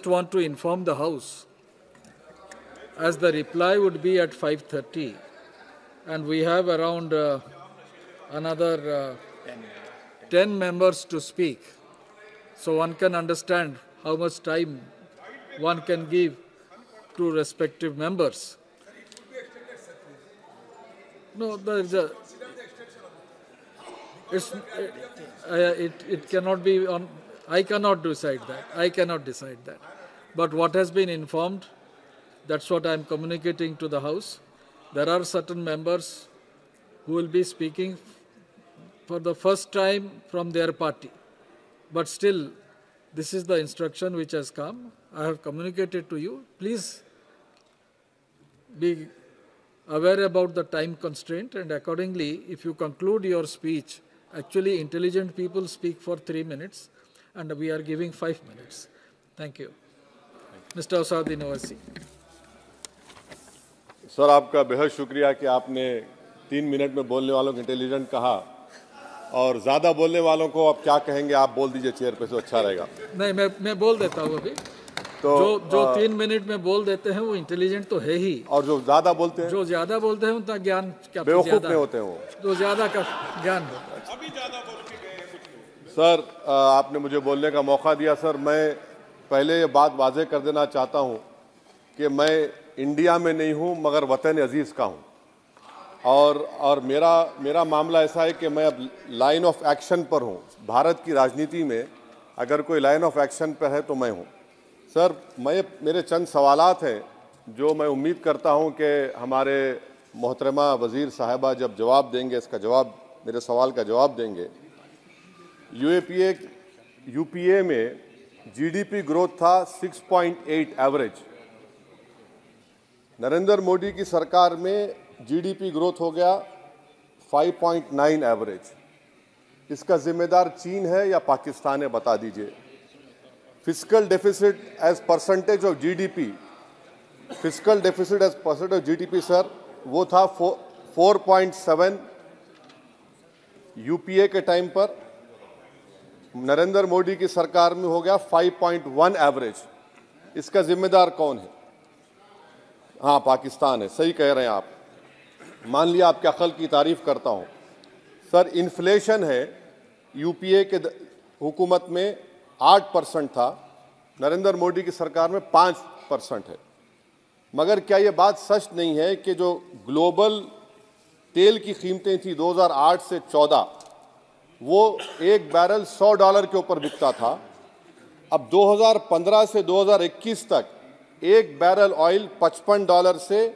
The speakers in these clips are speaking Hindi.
want to inform the House, as the reply would be at 5:30, and we have around another 10 members to speak, so one can understand how much time one can give to respective members. No, there is a. It cannot be on. I cannot decide that. I cannot decide that. But what has been informed, that's what I am communicating to the House. There are certain members who will be speaking for the first time from their party. But still, this is the instruction which has come. I have communicated to you. Please be aware about the time constraint, and accordingly, if you conclude your speech, actually intelligent people speak for 3 minutes, and we are giving 5 minutes. Thank you. Mr. Asauddin Owaisi. Sir, आपका बेहद शुक्रिया कि आपने 3 मिनट में बोलने वालों को इंटेलिजेंट कहा, और ज्यादा बोलने वालों को आप क्या कहेंगे, आप बोल दीजिए चेयर पे, तो अच्छा रहेगा। नहीं, मैं बोल देता हूँ अभी। तो जो 3 मिनट में बोल देते हैं वो इंटेलिजेंट तो है ही, और जो ज्यादा बोलते हैं उनका ज्ञान क्या बेवकूफ नहीं होते हैं, वो तो ज्यादा का ज्ञान होता है। सर, आपने मुझे बोलने का मौका दिया। सर, मैं पहले ये बात वाजे कर देना चाहता हूं कि मैं इंडिया में नहीं हूं, मगर वतन अजीज का हूं, और मेरा मामला ऐसा है कि मैं अब लाइन ऑफ एक्शन पर हूं। भारत की राजनीति में अगर कोई लाइन ऑफ एक्शन पर है तो मैं हूं। सर, मेरे चंद सवालात हैं जो मैं उम्मीद करता हूं कि हमारे मोहतरमा वज़ीर साहिबा जब जवाब देंगे, इसका जवाब, मेरे सवाल का जवाब देंगे। यूपीए में जीडीपी ग्रोथ था 6.8 एवरेज। नरेंद्र मोदी की सरकार में जीडीपी ग्रोथ हो गया 5.9 एवरेज। इसका जिम्मेदार चीन है या पाकिस्तान है, बता दीजिए। Fiscal deficit as percentage of GDP, sir, वो था 4.7 यूपीए के टाइम पर। नरेंद्र मोदी की सरकार में हो गया 5.1 एवरेज। इसका जिम्मेदार कौन है? हाँ, पाकिस्तान है। सही कह रहे हैं आप। मान लिया आपके अकल की तारीफ करता हूं। सर, इन्फ्लेशन है यूपीए के हुकूमत में 8% था, नरेंद्र मोदी की सरकार में 5% है। मगर क्या ये बात सच नहीं है कि जो ग्लोबल तेल की कीमतें थी 2008 से 14, वो एक बैरल $100 के ऊपर बिकता था। अब 2015 से 2021 तक एक बैरल ऑयल $55 से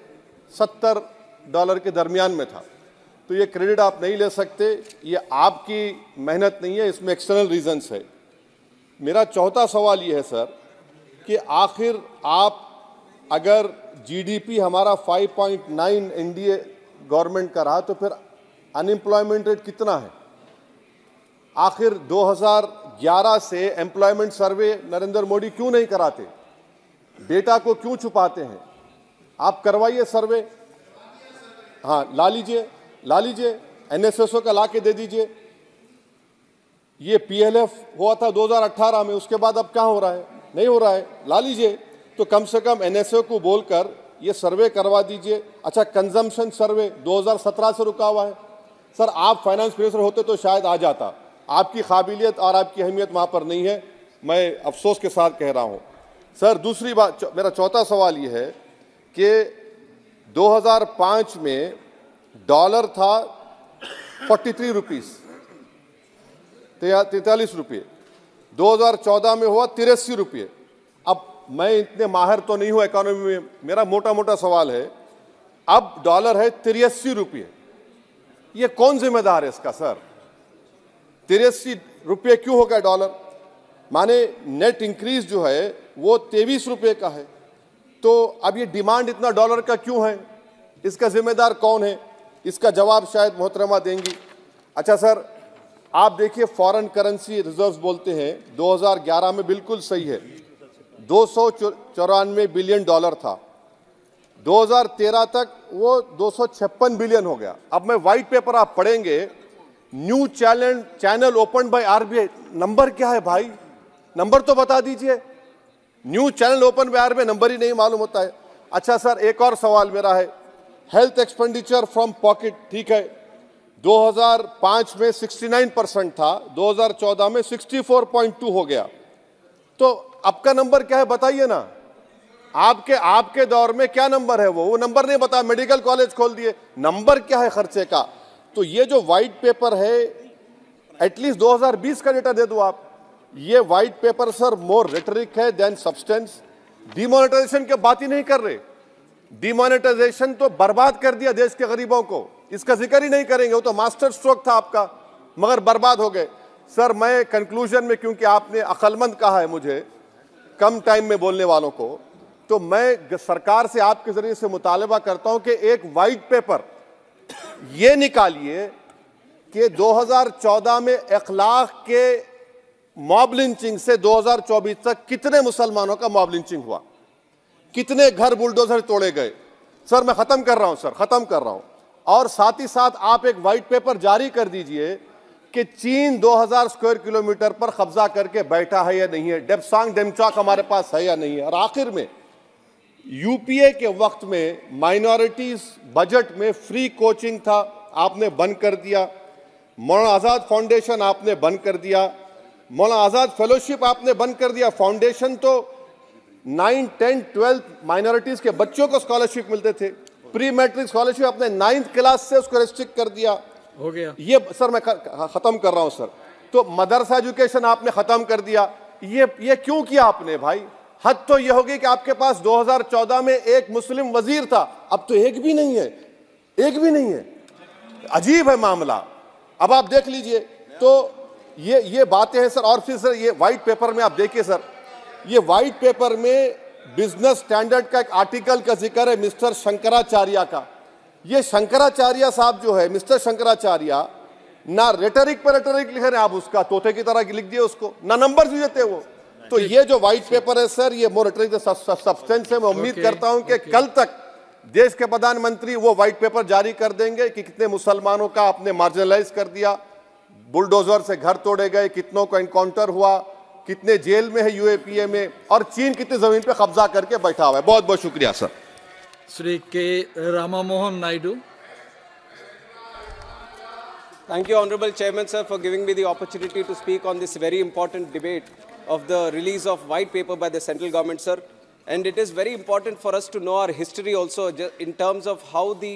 $70 के दरमियान में था। तो ये क्रेडिट आप नहीं ले सकते, ये आपकी मेहनत नहीं है, इसमें एक्सटर्नल रीजंस है। मेरा चौथा सवाल ये है सर कि आखिर आप, अगर जीडीपी हमारा 5.9 एनडीए गवर्नमेंट का रहा, तो फिर अनएम्प्लॉयमेंट रेट कितना है? आखिर 2011 से एम्प्लॉयमेंट सर्वे नरेंद्र मोदी क्यों नहीं कराते? डेटा को क्यों छुपाते हैं? आप करवाइए सर्वे। हाँ, ला लीजिए, एनएसएसओ का ला के दे दीजिए। ये पीएलएफ हुआ था 2018 में, उसके बाद अब क्या हो रहा है? नहीं हो रहा है। ला लीजिए, तो कम से कम एनएसओ को बोलकर ये सर्वे करवा दीजिए। अच्छा, कंजम्पशन सर्वे 2017 से रुका हुआ है। सर, आप फाइनेंस मिनिस्टर होते तो शायद आ जाता। आपकी काबिलियत और आपकी अहमियत वहां पर नहीं है, मैं अफसोस के साथ कह रहा हूं। सर, दूसरी बात, मेरा चौथा सवाल यह है कि 2005 में डॉलर था 43 रुपीस, 43 रुपये। 2014 में हुआ 83 रुपये। अब मैं इतने माहिर तो नहीं हूं इकोनॉमी में, मेरा मोटा मोटा सवाल है, अब डॉलर है 83 रुपये। ये कौन जिम्मेदार है इसका सर? 83 रुपये क्यों हो गया डॉलर? माने नेट इंक्रीज जो है वो 23 रुपये का है। तो अब ये डिमांड इतना डॉलर का क्यों है? इसका जिम्मेदार कौन है? इसका जवाब शायद मोहतरमा देंगी। अच्छा सर, आप देखिए, फॉरेन करेंसी रिजर्व्स बोलते हैं 2011 में, बिल्कुल सही है, 294 बिलियन डॉलर था। 2013 तक वो 256 बिलियन हो गया। अब मैं व्हाइट पेपर आप पढ़ेंगे, new channel open by RBI. Number क्या है भाई? नंबर तो बता दीजिए। न्यूज चैनल ओपन बिहार में नंबर ही नहीं मालूम होता है। अच्छा सर, एक और सवाल मेरा है, हेल्थ एक्सपेंडिचर फ्रॉम पॉकेट, ठीक है, 2005 में 69% था, 2014 में 64.2 हो गया, तो अब का नंबर क्या है बताइए ना। आपके दौर में क्या नंबर है? वो नंबर नहीं बता, मेडिकल कॉलेज खोल दिए, नंबर क्या है खर्चे का? तो ये जो व्हाइट पेपर है, एटलीस्ट 2020 का डेटा दे दो आप। ये व्हाइट पेपर सर मोर रेटरिक है देन सब्सटेंस। डिमोनेटाइजेशन की बात ही नहीं कर रहे। डिमोनेटाइजेशन तो बर्बाद कर दिया देश के गरीबों को, इसका जिक्र ही नहीं करेंगे, वो तो मास्टर स्ट्रोक था आपका, मगर बर्बाद हो गए। सर मैं कंक्लूजन में, क्योंकि आपने अक्लमंद कहा है मुझे कम टाइम में बोलने वालों को, तो मैं सरकार से आपके जरिए से मुतालबा करता हूं कि एक व्हाइट पेपर ये निकालिए कि 2014 में 1 लाख के मॉब लिंचिंग से 2024 तक कितने मुसलमानों का मॉब लिंचिंग हुआ, कितने घर बुलडोजर तोड़े गए। सर मैं खत्म कर रहा हूं, सर खत्म कर रहा हूं। और साथ ही साथ आप एक व्हाइट पेपर जारी कर दीजिए कि चीन 2000 स्क्वायर किलोमीटर पर कब्जा करके बैठा है या नहीं है, डेप्सांग डेमचॉक हमारे पास है या नहीं है। और आखिर में यूपीए के वक्त में माइनॉरिटीज बजट में फ्री कोचिंग था, आपने बंद कर दिया। मौलाना आज़ाद फाउंडेशन आपने बंद कर दिया, मौलाना आज़ाद फेलोशिप आपने बंद कर दिया। फाउंडेशन तो 9, 10, 12 माइनॉरिटीज के बच्चों को स्कॉलरशिप मिलते थे, प्री मैट्रिक स्कॉलरशिप आपने 9th क्लास से उसको रेस्ट्रिक्ट कर दिया। हो गया ये सर मैं खत्म कर रहा हूं सर। तो मदरसा एजुकेशन आपने खत्म कर दिया। ये क्यों किया आपने भाई? हद तो ये होगी कि आपके पास 2014 में एक मुस्लिम वजीर था, अब तो एक भी नहीं है, एक भी नहीं है। अजीब है मामला। अब आप देख लीजिए, तो ये बातें हैं सर। और फिर सर ये व्हाइट पेपर में आप देखिए सर, ये व्हाइट पेपर में बिजनेस स्टैंडर्ड का एक आर्टिकल का जिक्र है मिस्टर शंकराचार्य का। ये शंकराचार्य साहब जो है, मिस्टर शंकराचार्य, ना रेटरिक पर रेटरिक लिखे रहे, आप उसका तोते की तरह लिख दिए उसको, ना नंबर भी देते वो। तो ये जो व्हाइट पेपर है सर, ये मोर रेटरिक सब्सटेंस है। मैं उम्मीद करता हूं कि कल तक देश के प्रधानमंत्री वो व्हाइट पेपर जारी कर देंगे कि कितने मुसलमानों का आपने मार्जिनलाइज कर दिया, बुलडोजर से घर तोड़े गए, कितनों का एनकाउंटर हुआ, कितने जेल में है यूएपीए में, और चीन कितनी जमीन पे कब्जा करके बैठा हुआ है। बहुत बहुत शुक्रिया सर। श्री के रामामोहन Naidu. Thank you, Honorable Chairman, sir, for giving me the opportunity to speak on this very important debate of the release of white paper by the central government, sir. And it is very important for us to know our history also in terms of how the